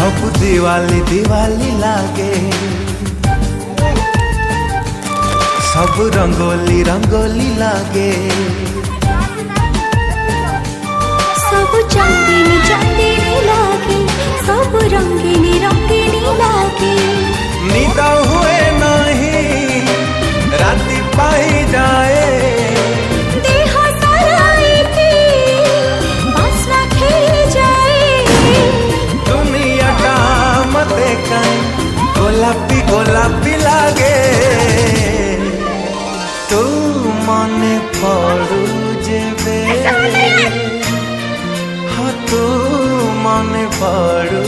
सब दिवाली दिवाली लागे, सब रंगोली रंगोली लागे, सब चंदेनी चंदेनी लागे, सब रंगीनी रंगीनी लागे। निद हुए नहीं राति पाई जाए, देह सराइती बास्ना खेली जाए। दुनिया का मते कहीं गोलापी गोलापी लागे। तू मने पड़ू जेबे, हाँ तू मने पड़ू